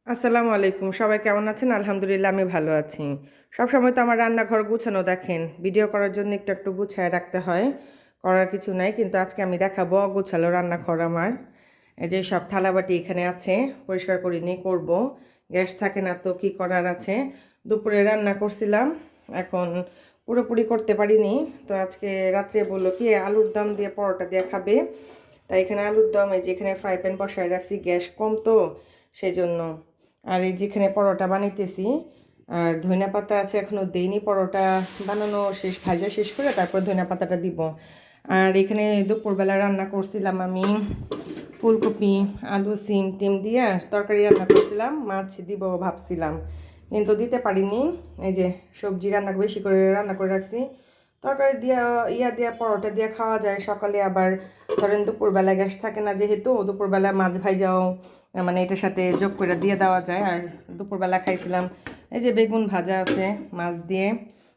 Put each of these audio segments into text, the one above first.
আসসালামু আলাইকুম, সবাই কেমন আছেন? আলহামদুলিল্লাহ আমি ভালো আছি। সবসময় তো আমার রান্নাঘর গুছানো দেখেন, ভিডিও করার জন্য একটু একটু গুছায় রাখতে হয়, করার কিছু নাই। কিন্তু আজকে আমি দেখাবো অগোছালো রান্নাঘর আমার। এই যে সব থালাবাটি এখানে আছে, পরিষ্কার করিনি, করব। গ্যাস থাকে না তো কি করার আছে। দুপুরে রান্না করছিলাম, এখন পুরোপুরি করতে পারিনি। তো আজকে রাত্রে বললো কি আলুর দম দিয়ে পরোটা দিয়ে খাবে। তাই এখানে আলুর দম, এই যে এখানে ফ্রাই প্যান বসায় রাখছি, গ্যাস কম তো সেই জন্য। আর এই যেখানে পরোটা বানাইতেছি, আর ধনিয়া পাতা আছে, এখনও দেইনি। পরোটা বানানো শেষ, ভাজা শেষ করে তারপর ধনিয়া পাতাটা দিব। আর এখানে দুপুরবেলা রান্না করছিলাম আমি ফুলকপি, আলু, সিম টিম দিয়ে তরকারি রান্না করছিলাম, মাছ দিব ভাবছিলাম কিন্তু দিতে পারিনি। এই যে সবজি রান্না বেশি করে রান্না করে রাখছি। তরকারি দিয়া দিয়া পরোটা দিয়ে খাওয়া যায় সকালে, আবার ধরেন দুপুরবেলা গ্যাস থাকে না যেহেতু, দুপুরবেলা মাছ ভাইজাও মানে এটার সাথে যোগ করে দিয়ে দেওয়া যায়। আর দুপুরবেলা খাইছিলাম এই যে বেগুন ভাজা আছে মাছ দিয়ে,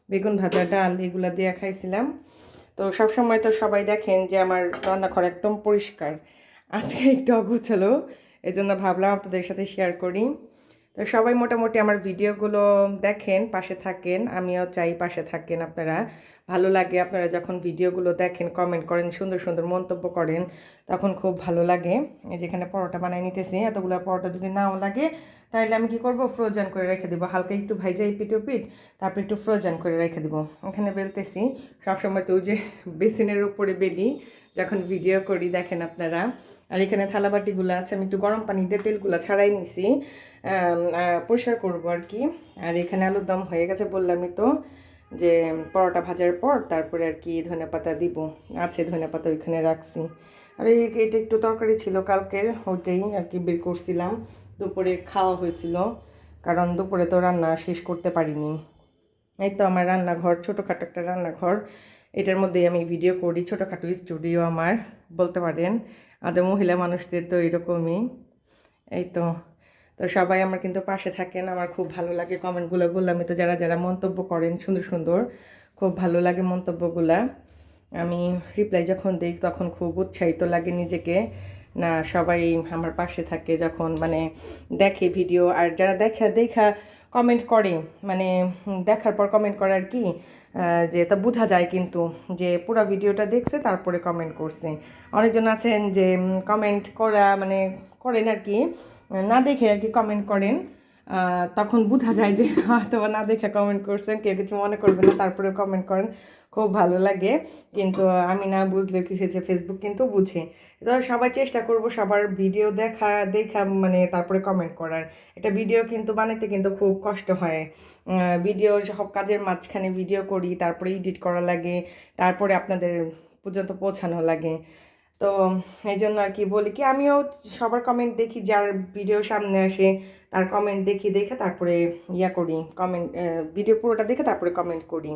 বেগুন ভাজা, ডাল, এগুলা দিয়ে খাইছিলাম। তো সবসময় তো সবাই দেখেন যে আমার রান্নাঘর একদম পরিষ্কার, আজকে একটু অগোছালো, এই জন্য ভাবলাম আপনাদের সাথে শেয়ার করি। তো সবাই মোটামুটি আমার ভিডিওগুলো দেখেন, পাশে থাকেন, আমিও চাই পাশে থাকেন আপনারা। ভালো লাগে আপনারা যখন ভিডিওগুলো দেখেন, কমেন্ট করেন, সুন্দর সুন্দর মন্তব্য করেন, তখন খুব ভালো লাগে। এই যেখানে পরোটা বানাই নিতেছি, এতগুলো পরোটা যদি নাও লাগে তাহলে আমি কি করব, ফ্রোজেন করে রেখে দেবো, হালকা একটু ভাইজা পিঠ তারপর একটু ফ্রোজেন করে রেখে দেবো। এখানে বেলতেছি, সবসময় তো ওই যে বেসিনের উপরে বেলি যখন ভিডিও করি, দেখেন আপনারা। আর এখানে থালাবাটিগুলো আছে, আমি একটু গরম পানি দিয়ে তেলগুলো ছাড়াই নিছি, পরিষ্কার করবো আর কি। আর এখানে আলুর দম হয়ে গেছে বললামই তো, যে পরোটা ভাজার পর তারপরে আর কি ধনেপাতা দিব, আছে ধনেপাতা ওইখানে রাখছি। আর এটা একটু তরকারি ছিল কালকের, ওইটাই আর কি বের করছিলাম, দুপুরে খাওয়া হয়েছিল, কারণ দুপুরে তো রান্না শেষ করতে পারিনি। এই তো আমার রান্নাঘর, ছোটোখাটো একটা রান্নাঘর, এটার মধ্যেই আমি ভিডিও করি, ছোটোখাটো স্টুডিও আমার বলতে পারেন। আমাদের মহিলা মানুষদের তো এরকমই। এই তো, তো সবাই আমার কিন্তু পাশে থাকেন, আমার খুব ভালো লাগে কমেন্টগুলো, বললাম তো যারা যারা মন্তব্য করেন সুন্দর সুন্দর, খুব ভালো লাগে মন্তব্যগুলা। আমি রিপ্লাই যখন দিই তখন খুব উৎসাহিত লাগে নিজেকে, না সবাই আমার পাশে থাকে যখন মানে দেখে ভিডিও। আর যারা দেখা দেখা কমেন্ট করে, মানে দেখার পর কমেন্ট করে আর কি, যে তা বোঝা যায় কিন্তু যে পুরো ভিডিওটা দেখছে তারপরে কমেন্ট করছে। অনেকজন আছেন যে কমেন্ট করা মানে করেন আর কি, না দেখে আর কি কমেন্ট করেন, তখন বোঝা যায় যে হয়তো না দেখে কমেন্ট করছেন, কেউ কিছু মনে করবেন না, তারপরে কমেন্ট করেন, খুব ভালো লাগে। কিন্তু আমি না বুঝলে কি হয়েছে, ফেসবুক কিন্তু বুঝে। তো সবাই চেষ্টা করব সবার ভিডিও দেখা দেখা মানে তারপরে কমেন্ট করার। একটা ভিডিও কিন্তু বানাতে কিন্তু খুব কষ্ট হয়, ভিডিও সব কাজের মাঝখানে ভিডিও করি, তারপরে এডিট করা লাগে, তারপরে আপনাদের পর্যন্ত পৌঁছানো লাগে। তো এই জন্য আর কি বলি কি, আমিও সবার কমেন্ট দেখি, যার ভিডিও সামনে আসে তার কমেন্ট দেখি, দেখে তারপরে ইয়া করি, কমেন্ট ভিডিও পুরোটা দেখে তারপরে কমেন্ট করি,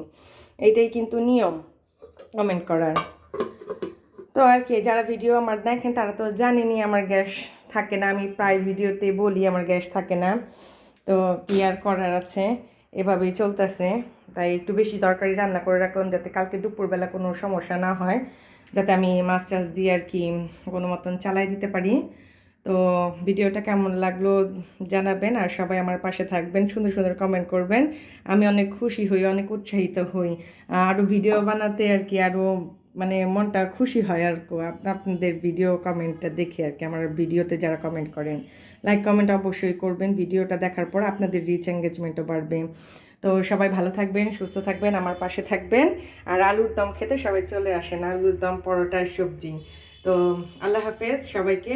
এইটাই কিন্তু নিয়ম কমেন্ট করার। তো আর কি, যারা ভিডিও আমার দেখেন তারা তো জানেনি আমার গ্যাস থাকে না, আমি প্রায় ভিডিওতে বলি আমার গ্যাস থাকে না। তো কি আর করার আছে, এভাবেই চলতেছে। তাই একটু বেশি তরকারি রান্না করে রাখলাম যাতে কালকে দুপুরবেলা কোনো সমস্যা না হয়, যাতে আমি মাছ টাছ দিয়ে আর কি কোনো মতন চালাই দিতে পারি। তো ভিডিওটা কেমন লাগলো জানাবেন, আর সবাই আমার পাশে থাকবেন, সুন্দর সুন্দর কমেন্ট করবেন, আমি অনেক খুশি হই, অনেক উৎসাহিত হই আরও ভিডিও বানাতে আর কি, আরও মানে মনটা খুশি হয় আর কি আপনাদের ভিডিও কমেন্টটা দেখে আর কি। আমার ভিডিওতে যারা কমেন্ট করেন, লাইক কমেন্ট অবশ্যই করবেন, ভিডিওটা দেখার পর আপনাদের রিচ এঙ্গেজমেন্টও বাড়বে। তো সবাই ভালো থাকবেন, সুস্থ থাকবেন, আমার পাশে থাকবেন। আর আলুর দম খেতে সবাই চলে আসেন, আলুর দম, পরোটা, সবজি। তো আল্লাহ হাফেজ সবাইকে।